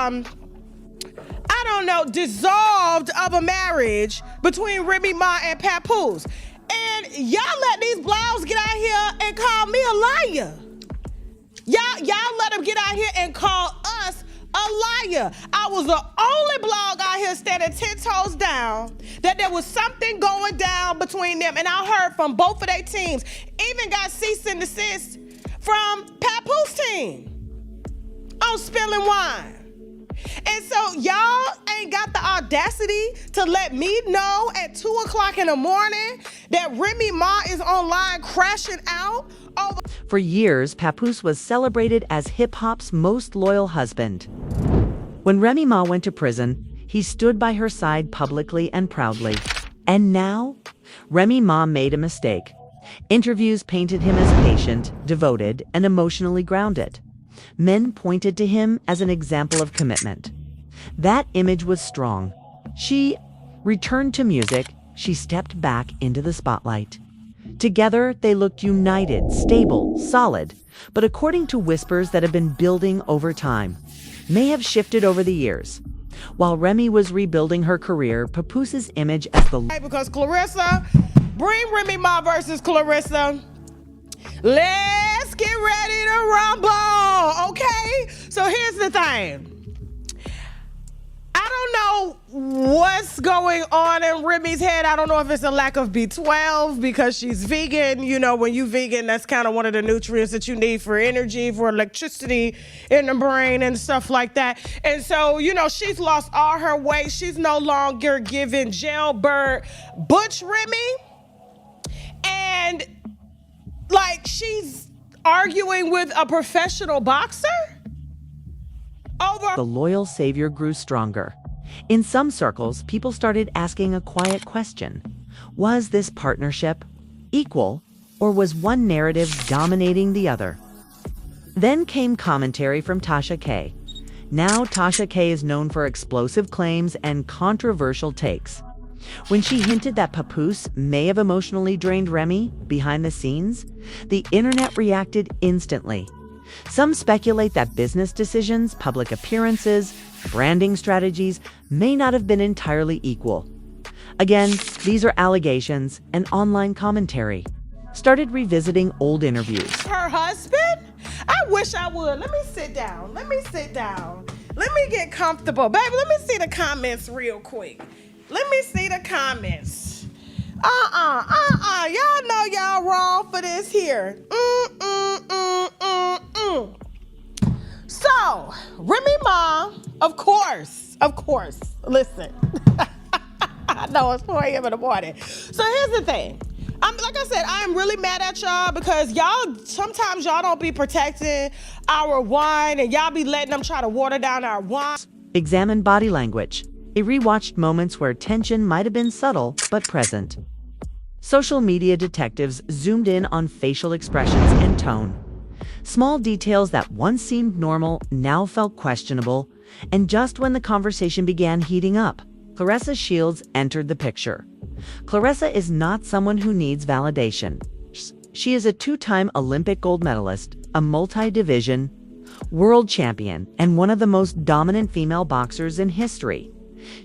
I don't know, dissolved of a marriage between Remy Ma and Papoose. And y'all let these blogs get out here and call me a liar. Y'all let them get out here and call us a liar. I was the only blog out here standing 10 toes down that there was something going down between them. And I heard from both of their teams. Even got cease and desist from Papoose team on spilling wine. And so y'all ain't got the audacity to let me know at 2 o'clock in the morning that Remy Ma is online crashing out over. For years, Papoose was celebrated as hip-hop's most loyal husband. When Remy Ma went to prison, he stood by her side publicly and proudly. And now, Remy Ma made a mistake. Interviews painted him as patient, devoted, and emotionally grounded. Men pointed to him as an example of commitment. That image was strong. She returned to music. She stepped back into the spotlight. Together, they looked united, stable, solid, but according to whispers that have been building over time, may have shifted over the years. While Remy was rebuilding her career, Papoose's image as the... Because Claressa, bring Remy Ma versus Claressa. Let's get ready to rumble, okay? So here's the thing. I don't know what's going on in Remy's head. I don't know if it's a lack of B12 because she's vegan. You know, when you vegan, that's kind of one of the nutrients that you need for energy, for electricity in the brain and stuff like that. And so, you know, she's lost all her weight. She's no longer giving jailbird Butch Remy. And like she's arguing with a professional boxer over... The loyal savior grew stronger. In some circles, people started asking a quiet question. Was this partnership equal, or was one narrative dominating the other? Then came commentary from Tasha K. Now Tasha K is known for explosive claims and controversial takes. When she hinted that Papoose may have emotionally drained Remy behind the scenes, the internet reacted instantly. Some speculate that business decisions, public appearances, branding strategies may not have been entirely equal. Again, these are allegations, and online commentary started revisiting old interviews. Her husband? I wish I would. Let me sit down. Let me get comfortable. Baby, let me see the comments real quick. Let me see the comments. Y'all know y'all wrong for this here. So, Remy Ma, of course, listen. I know it's 4 a.m. in the morning. So here's the thing. Like I said, I'm really mad at y'all because sometimes y'all don't be protecting our wine and y'all be letting them try to water down our wine. Examine body language. They rewatched moments where tension might have been subtle but present. Social media detectives zoomed in on facial expressions and tone. Small details that once seemed normal now felt questionable, and just when the conversation began heating up, Claressa Shields entered the picture. Claressa is not someone who needs validation. She is a two-time Olympic gold medalist, a multi-division world champion, and one of the most dominant female boxers in history.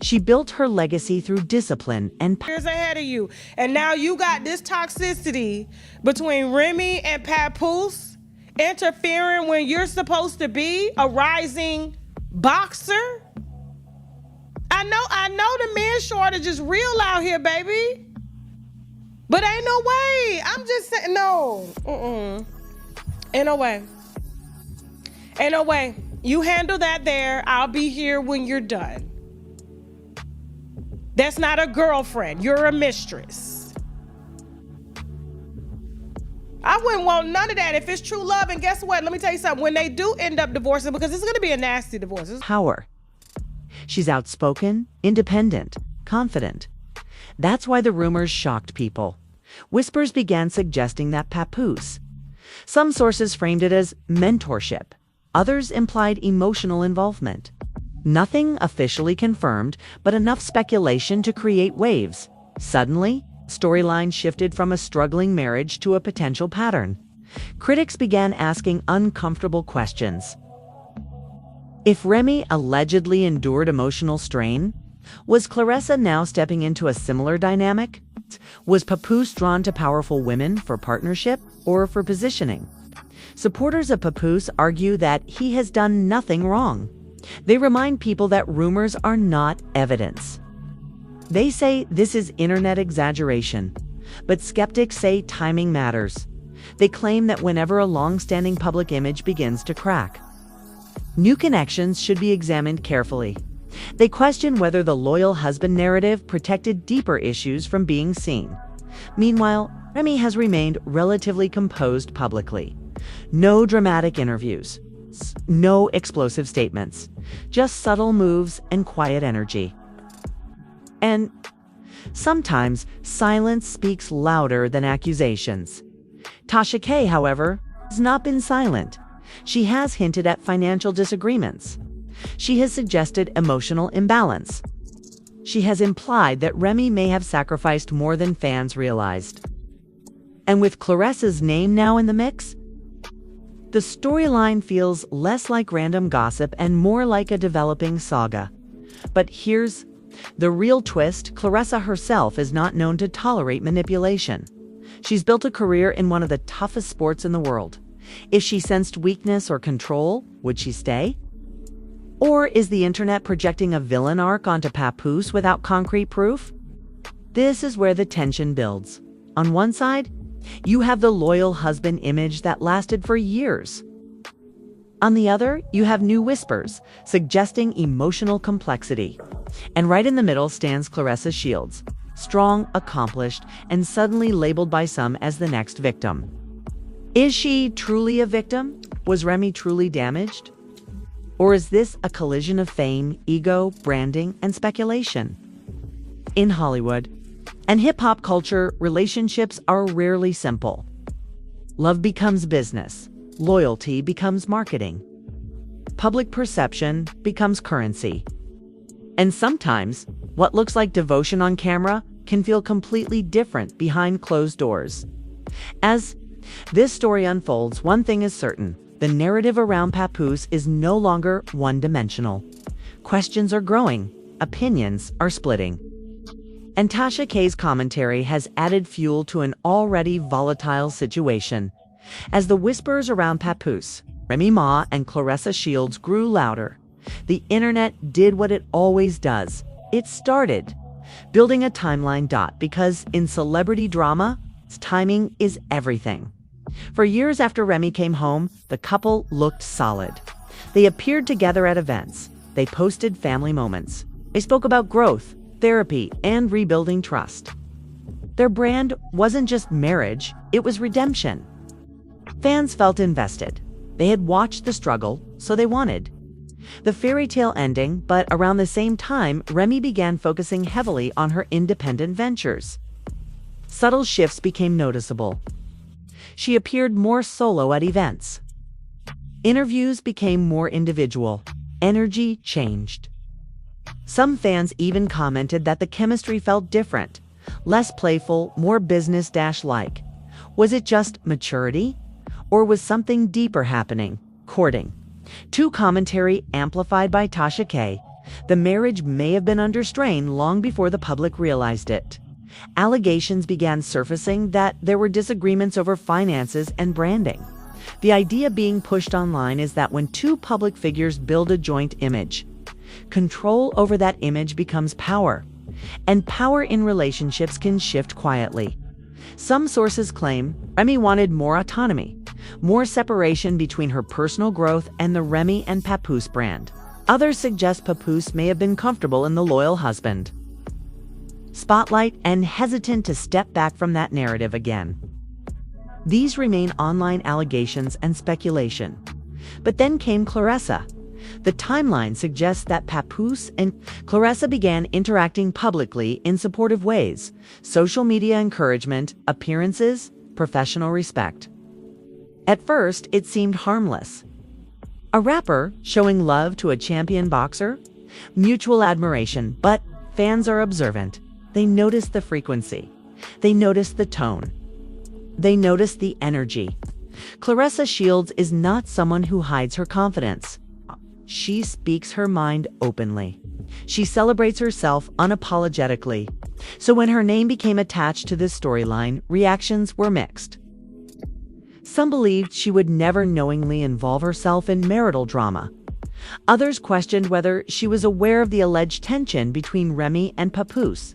She built her legacy through discipline and years ahead of you. And now you got this toxicity between Remy and Papoose interfering when you're supposed to be a rising boxer. I know the man shortage is real out here, baby. But ain't no way. I'm just saying, no. Ain't no way. Ain't no way. You handle that there. I'll be here when you're done. That's not a girlfriend. You're a mistress. I wouldn't want none of that if it's true love. And guess what? Let me tell you something. When they do end up divorcing, because it's going to be a nasty divorce. Power. She's outspoken, independent, confident. That's why the rumors shocked people. Whispers began suggesting that Papoose. Some sources framed it as mentorship. Others implied emotional involvement. Nothing officially confirmed, but enough speculation to create waves. Suddenly, storyline shifted from a struggling marriage to a potential pattern. Critics began asking uncomfortable questions. If Remy allegedly endured emotional strain, was Claressa now stepping into a similar dynamic? Was Papoose drawn to powerful women for partnership or for positioning? Supporters of Papoose argue that he has done nothing wrong. They remind people that rumors are not evidence. They say this is internet exaggeration, but skeptics say timing matters. They claim that whenever a long-standing public image begins to crack, new connections should be examined carefully. They question whether the loyal husband narrative protected deeper issues from being seen. Meanwhile, Remy has remained relatively composed publicly. No dramatic interviews, no explosive statements, just subtle moves and quiet energy. And sometimes silence speaks louder than accusations. Tasha K, however, has not been silent. She has hinted at financial disagreements. She has suggested emotional imbalance. She has implied that Remy may have sacrificed more than fans realized. And with Claressa's name now in the mix, the storyline feels less like random gossip and more like a developing saga. But here's the real twist: Claressa herself is not known to tolerate manipulation. She's built a career in one of the toughest sports in the world. If she sensed weakness or control, would she stay? Or is the internet projecting a villain arc onto Papoose without concrete proof? This is where the tension builds. On one side, you have the loyal husband image that lasted for years. On the other, you have new whispers suggesting emotional complexity. And right in the middle stands Claressa Shields, strong, accomplished, and suddenly labeled by some as the next victim. Is she truly a victim? Was Remy truly damaged? Or is this a collision of fame, ego, branding, and speculation? In Hollywood and hip-hop culture, relationships are rarely simple. Love becomes business. Loyalty becomes marketing. Public perception becomes currency. And sometimes, what looks like devotion on camera can feel completely different behind closed doors. As this story unfolds, one thing is certain: the narrative around Papoose is no longer one-dimensional. Questions are growing, opinions are splitting. And Tasha K's commentary has added fuel to an already volatile situation. As the whispers around Papoose, Remy Ma, and Claressa Shields grew louder, the internet did what it always does. It started building a timeline because in celebrity drama, timing is everything. For years after Remy came home, the couple looked solid. They appeared together at events. They posted family moments. They spoke about growth, therapy, and rebuilding trust. Their brand wasn't just marriage, it was redemption. Fans felt invested. They had watched the struggle, so they wanted the fairy tale ending, but around the same time, Remy began focusing heavily on her independent ventures. Subtle shifts became noticeable. She appeared more solo at events. Interviews became more individual. Energy changed. Some fans even commented that the chemistry felt different, less playful, more business-like. Was it just maturity? Or was something deeper happening? Courting. To commentary amplified by Tasha K, the marriage may have been under strain long before the public realized it. Allegations began surfacing that there were disagreements over finances and branding. The idea being pushed online is that when two public figures build a joint image, control over that image becomes power, and power in relationships can shift quietly. Some sources claim Remy wanted more autonomy, more separation between her personal growth and the Remy and Papoose brand. Others suggest Papoose may have been comfortable in the loyal husband spotlight and hesitant to step back from that narrative again. These remain online allegations and speculation. But then came Claressa. The timeline suggests that Papoose and Claressa began interacting publicly in supportive ways: social media encouragement, appearances, professional respect. At first, it seemed harmless. A rapper showing love to a champion boxer? Mutual admiration, but fans are observant. They notice the frequency. They notice the tone. They notice the energy. Claressa Shields is not someone who hides her confidence. she speaks her mind openly. She celebrates herself unapologetically. So when her name became attached to this storyline, reactions were mixed. Some believed she would never knowingly involve herself in marital drama. Others questioned whether she was aware of the alleged tension between Remy and Papoose.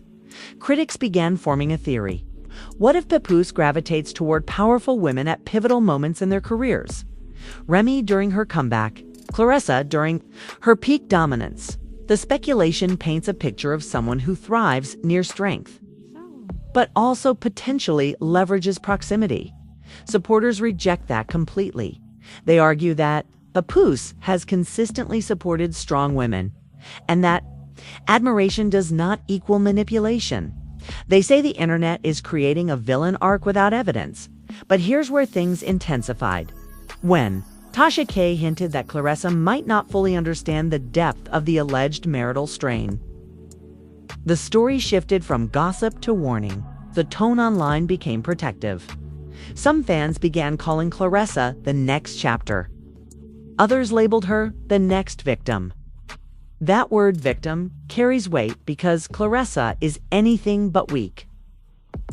Critics began forming a theory. What if Papoose gravitates toward powerful women at pivotal moments in their careers? Remy during her comeback, Claressa during her peak dominance. The speculation paints a picture of someone who thrives near strength, but also potentially leverages proximity. Supporters reject that completely. They argue that Papoose has consistently supported strong women, and that admiration does not equal manipulation. They say the internet is creating a villain arc without evidence. But here's where things intensified. When Tasha K hinted that Claressa might not fully understand the depth of the alleged marital strain, the story shifted from gossip to warning. The tone online became protective. Some fans began calling Claressa the next chapter. Others labeled her the next victim. That word victim carries weight because Claressa is anything but weak.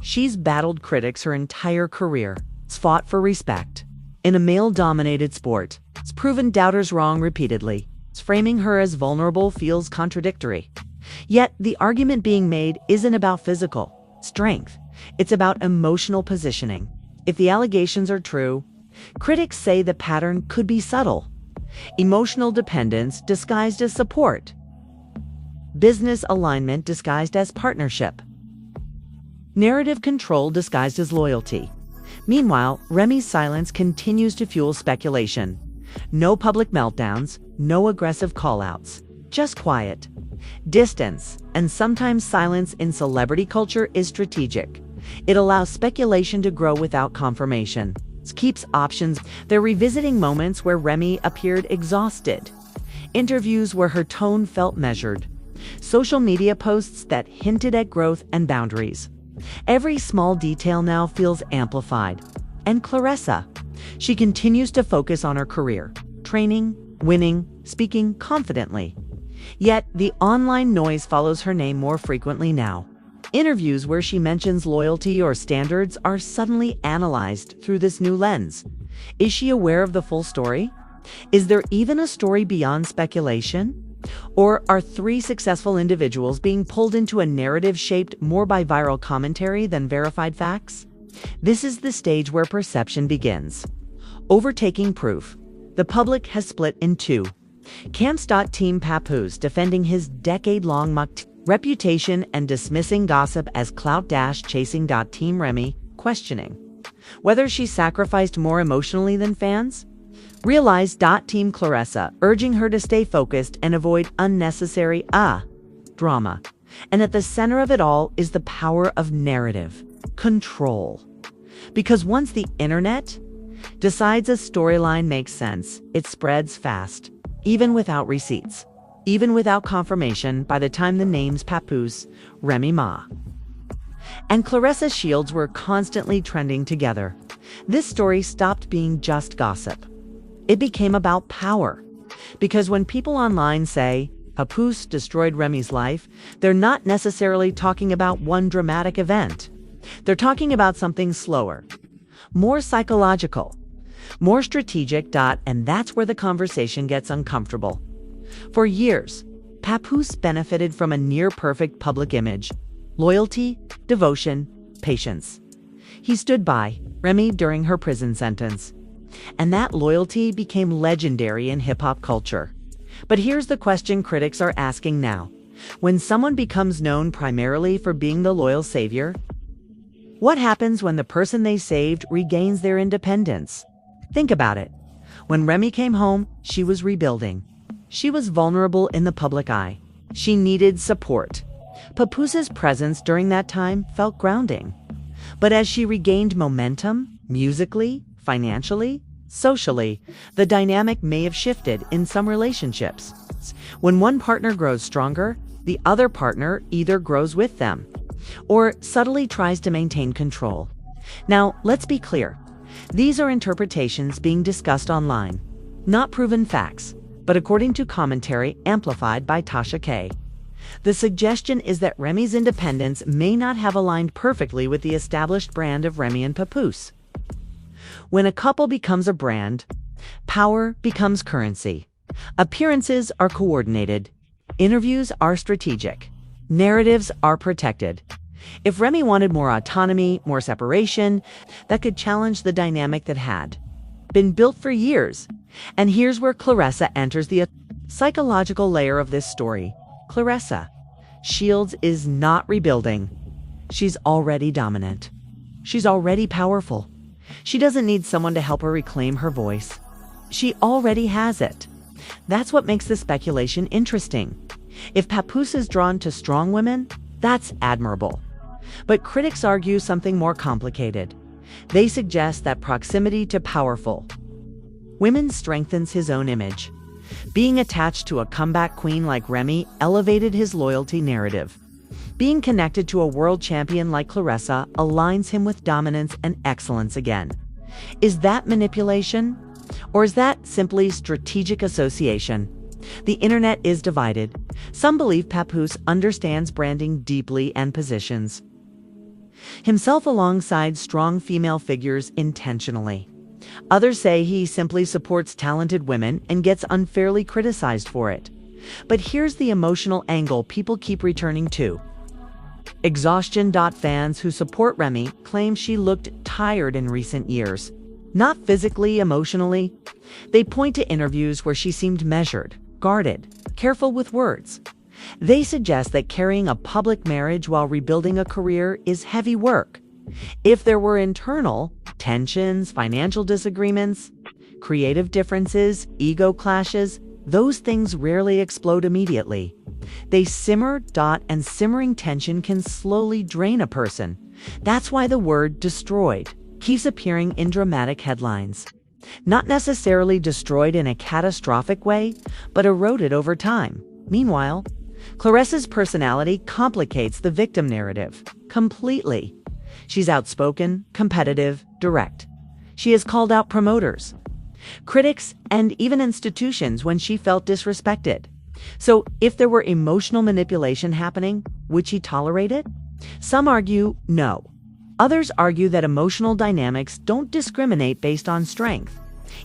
She's battled critics her entire career, fought for respect. In a male-dominated sport, it's proven doubters wrong repeatedly. Framing her as vulnerable feels contradictory. Yet, the argument being made isn't about physical strength. It's about emotional positioning. If the allegations are true, critics say the pattern could be subtle. Emotional dependence disguised as support. Business alignment disguised as partnership. Narrative control disguised as loyalty. Meanwhile, Remy's silence continues to fuel speculation. No public meltdowns, no aggressive callouts, just quiet. Distance, and sometimes silence in celebrity culture is strategic. It allows speculation to grow without confirmation. It keeps options. They're revisiting moments where Remy appeared exhausted. Interviews where her tone felt measured. Social media posts that hinted at growth and boundaries. Every small detail now feels amplified. And Claressa, she continues to focus on her career, training, winning, speaking confidently. Yet, the online noise follows her name more frequently now. Interviews where she mentions loyalty or standards are suddenly analyzed through this new lens. Is she aware of the full story? Is there even a story beyond speculation? Or are three successful individuals being pulled into a narrative shaped more by viral commentary than verified facts? This is the stage where perception begins. Overtaking proof. The public has split in two. Camps. Team Papoose defending his decade-long reputation and dismissing gossip as clout-chasing. Team Remy questioning whether she sacrificed more emotionally than fans. Realize. Team Claressa urging her to stay focused and avoid unnecessary drama. And at the center of it all is the power of narrative control. Because once the internet decides a storyline makes sense, it spreads fast, even without receipts, even without confirmation. By the time the names Papoose, Remy Ma, and Claressa Shields were constantly trending together, this story stopped being just gossip. It became about power. Because when people online say, Papoose destroyed Remy's life, they're not necessarily talking about one dramatic event. They're talking about something slower, more psychological, more strategic. And that's where the conversation gets uncomfortable. For years, Papoose benefited from a near-perfect public image. Loyalty, devotion, patience. He stood by Remy during her prison sentence. And that loyalty became legendary in hip-hop culture. But here's the question critics are asking now. When someone becomes known primarily for being the loyal savior, what happens when the person they saved regains their independence? Think about it. When Remy came home, she was rebuilding. She was vulnerable in the public eye. She needed support. Papoose's presence during that time felt grounding. But as she regained momentum, musically, financially, socially, the dynamic may have shifted in some relationships. When one partner grows stronger, the other partner either grows with them or subtly tries to maintain control. Now, let's be clear. These are interpretations being discussed online, not proven facts. but according to commentary amplified by Tasha K, the suggestion is that Remy's independence may not have aligned perfectly with the established brand of Remy and Papoose. When a couple becomes a brand, power becomes currency. Appearances are coordinated. Interviews are strategic. Narratives are protected. If Remy wanted more autonomy, more separation, that could challenge the dynamic that had been built for years. And here's where Claressa enters the psychological layer of this story. Claressa Shields is not rebuilding. She's already dominant. She's already powerful. She doesn't need someone to help her reclaim her voice. She already has it. That's what makes the speculation interesting. If Papoose is drawn to strong women, that's admirable. But critics argue something more complicated. They suggest that proximity to powerful women strengthens his own image. Being attached to a comeback queen like Remy elevated his loyalty narrative. Being connected to a world champion like Claressa aligns him with dominance and excellence again. Is that manipulation? Or is that simply strategic association? The internet is divided. Some believe Papoose understands branding deeply and positions himself alongside strong female figures intentionally. Others say he simply supports talented women and gets unfairly criticized for it. But here's the emotional angle people keep returning to. Exhaustion. Fans who support Remy claim she looked tired in recent years. Not physically, emotionally. They point to interviews where she seemed measured, guarded, careful with words. They suggest that carrying a public marriage while rebuilding a career is heavy work. If there were internal tensions, financial disagreements, creative differences, ego clashes, those things rarely explode immediately. They simmer. And simmering tension can slowly drain a person. That's why the word destroyed keeps appearing in dramatic headlines. Not necessarily destroyed in a catastrophic way, but eroded over time. Meanwhile, Claressa's personality complicates the victim narrative completely. She's outspoken, competitive, direct. She has called out promoters, critics, and even institutions when she felt disrespected. So if there were emotional manipulation happening, would she tolerate it? Some argue no. Others argue that emotional dynamics don't discriminate based on strength.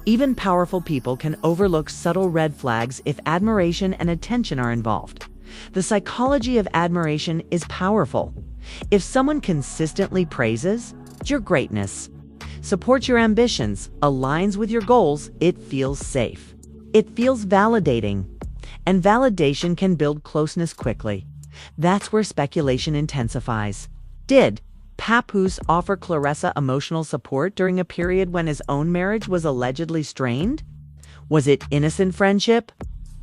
Even powerful people can overlook subtle red flags if admiration and attention are involved. The psychology of admiration is powerful. If someone consistently praises your greatness, supports your ambitions, aligns with your goals, it feels safe. It feels validating. And validation can build closeness quickly. That's where speculation intensifies. Did Papoose offer Claressa emotional support during a period when his own marriage was allegedly strained? Was it innocent friendship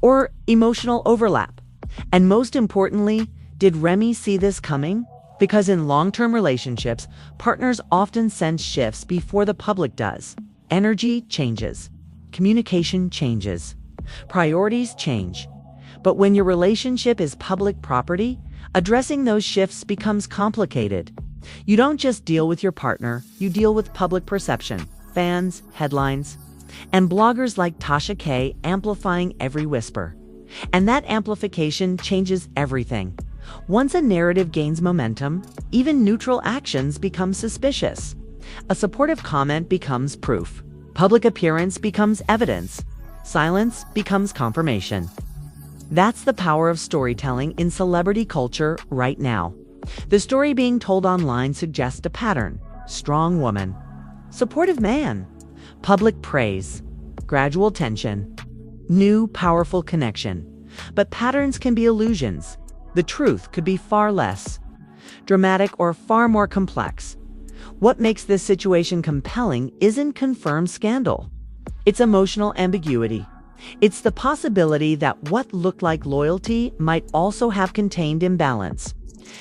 or emotional overlap? And most importantly, did Remy see this coming? Because in long-term relationships, partners often sense shifts before the public does. Energy changes. Communication changes. Priorities change. But when your relationship is public property, addressing those shifts becomes complicated. You don't just deal with your partner, you deal with public perception, fans, headlines, and bloggers like Tasha K amplifying every whisper. And that amplification changes everything. Once a narrative gains momentum, even neutral actions become suspicious. A supportive comment becomes proof. Public appearance becomes evidence. Silence becomes confirmation. That's the power of storytelling in celebrity culture right now. The story being told online suggests a pattern. Strong woman. Supportive man. Public praise. Gradual tension. New, powerful connection. But patterns can be illusions. The truth could be far less dramatic or far more complex. What makes this situation compelling isn't confirmed scandal. It's emotional ambiguity. It's the possibility that what looked like loyalty might also have contained imbalance.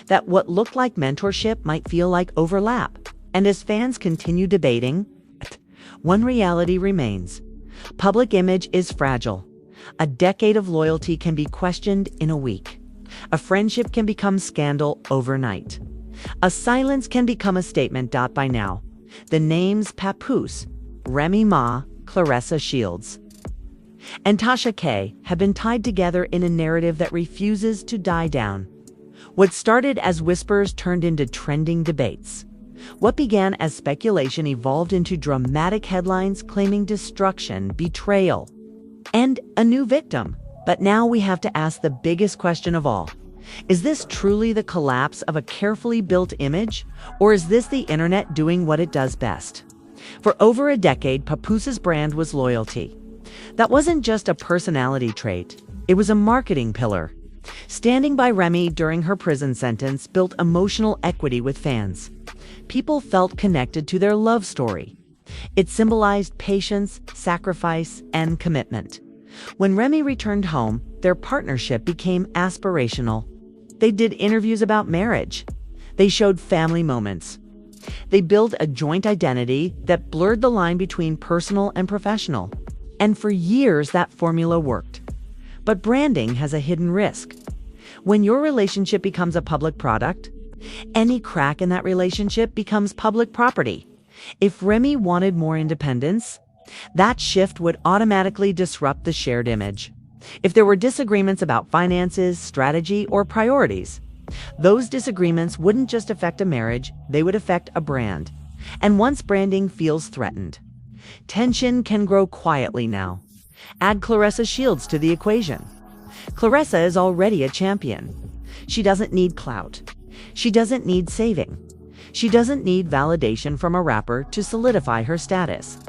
That what looked like mentorship might feel like overlap. And as fans continue debating, one reality remains. Public image is fragile. A decade of loyalty can be questioned in a week. A friendship can become scandal overnight. A silence can become a statement. By now, the names Papoose, Remy Ma, Claressa Shields and Tasha K have been tied together in a narrative that refuses to die down. What started as whispers turned into trending debates. What began as speculation evolved into dramatic headlines claiming destruction, betrayal, and a new victim. But now we have to ask the biggest question of all. Is this truly the collapse of a carefully built image, or is this the internet doing what it does best? For over a decade, Papoose's brand was loyalty. That wasn't just a personality trait, it was a marketing pillar. Standing by Remy during her prison sentence built emotional equity with fans. People felt connected to their love story. It symbolized patience, sacrifice, and commitment. When Remy returned home, their partnership became aspirational. They did interviews about marriage. They showed family moments. They built a joint identity that blurred the line between personal and professional. And for years, that formula worked. But branding has a hidden risk. When your relationship becomes a public product, any crack in that relationship becomes public property. If Remy wanted more independence, that shift would automatically disrupt the shared image. If there were disagreements about finances, strategy, or priorities, those disagreements wouldn't just affect a marriage, they would affect a brand. And once branding feels threatened, tension can grow quietly now. Add Claressa Shields to the equation. Claressa is already a champion. She doesn't need clout. She doesn't need saving. She doesn't need validation from a rapper to solidify her status.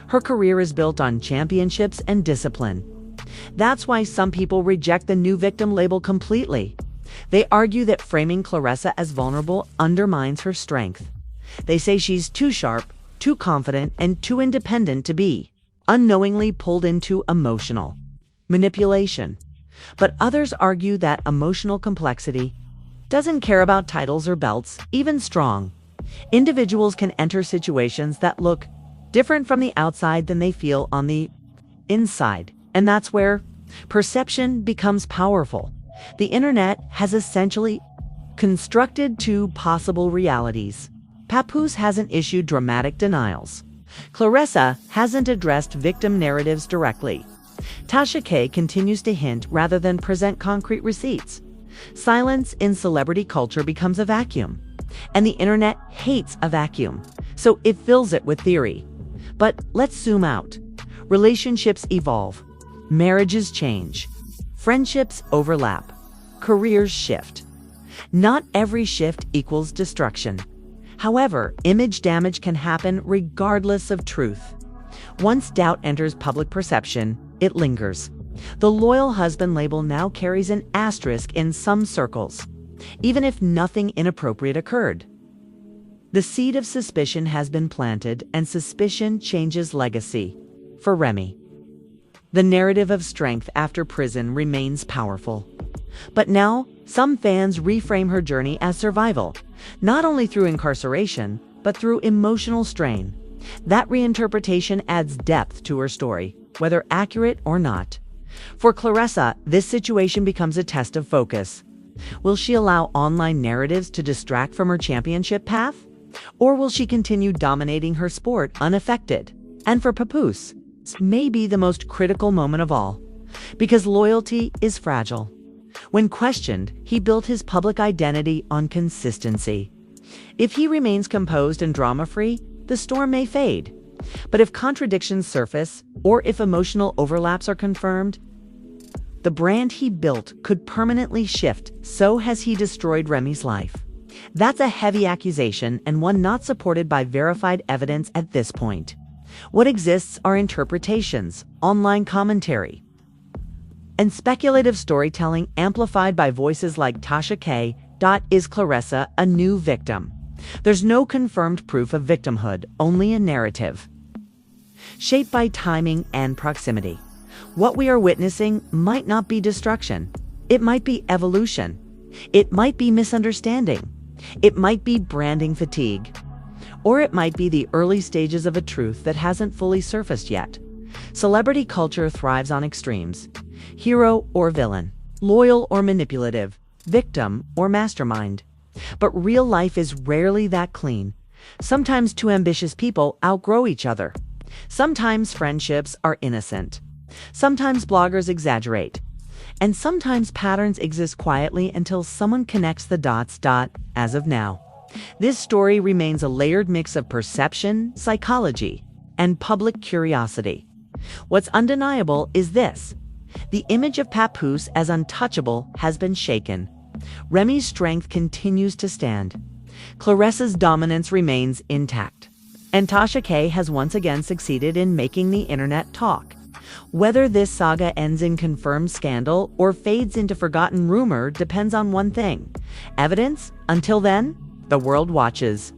Her career is built on championships and discipline. That's why some people reject the new victim label completely. They argue that framing Claressa as vulnerable undermines her strength. They say she's too sharp, too confident, and too independent to be unknowingly pulled into emotional manipulation. But others argue that emotional complexity doesn't care about titles or belts, even strong. Individuals can enter situations that look different from the outside than they feel on the inside. And that's where perception becomes powerful. The internet has essentially constructed two possible realities. Papoose hasn't issued dramatic denials. Claressa hasn't addressed victim narratives directly. Tasha K continues to hint rather than present concrete receipts. Silence in celebrity culture becomes a vacuum, and the internet hates a vacuum, so it fills it with theory. But let's zoom out. Relationships evolve. Marriages change. Friendships overlap. Careers shift. Not every shift equals destruction. However, image damage can happen regardless of truth. Once doubt enters public perception, it lingers. The loyal husband label now carries an asterisk in some circles, even if nothing inappropriate occurred. The seed of suspicion has been planted, and suspicion changes legacy. For Remy, the narrative of strength after prison remains powerful. But now, some fans reframe her journey as survival, not only through incarceration, but through emotional strain. That reinterpretation adds depth to her story, whether accurate or not. For Claressa, this situation becomes a test of focus. Will she allow online narratives to distract from her championship path? Or will she continue dominating her sport unaffected? And for Papoose, this may be the most critical moment of all, because loyalty is fragile. When questioned, he built his public identity on consistency. If he remains composed and drama-free, the storm may fade. But if contradictions surface, or if emotional overlaps are confirmed, the brand he built could permanently shift. So has he destroyed Remy's life. That's a heavy accusation, and one not supported by verified evidence at this point. What exists are interpretations, online commentary, and speculative storytelling amplified by voices like Tasha K. Is Claressa a new victim? There's no confirmed proof of victimhood, only a narrative shaped by timing and proximity. What we are witnessing might not be destruction. It might be evolution. It might be misunderstanding. It might be branding fatigue. Or it might be the early stages of a truth that hasn't fully surfaced yet. Celebrity culture thrives on extremes. Hero or villain, loyal or manipulative, victim or mastermind. But real life is rarely that clean. Sometimes two ambitious people outgrow each other. Sometimes friendships are innocent. Sometimes bloggers exaggerate, and sometimes patterns exist quietly until someone connects the dots. As of now, this story remains a layered mix of perception, psychology, and public curiosity. What's undeniable is this: the image of Papoose as untouchable has been shaken. Remy's strength continues to stand. Claressa's dominance remains intact. And Tasha K has once again succeeded in making the internet talk. Whether this saga ends in confirmed scandal or fades into forgotten rumor depends on one thing: evidence. Until then, the world watches.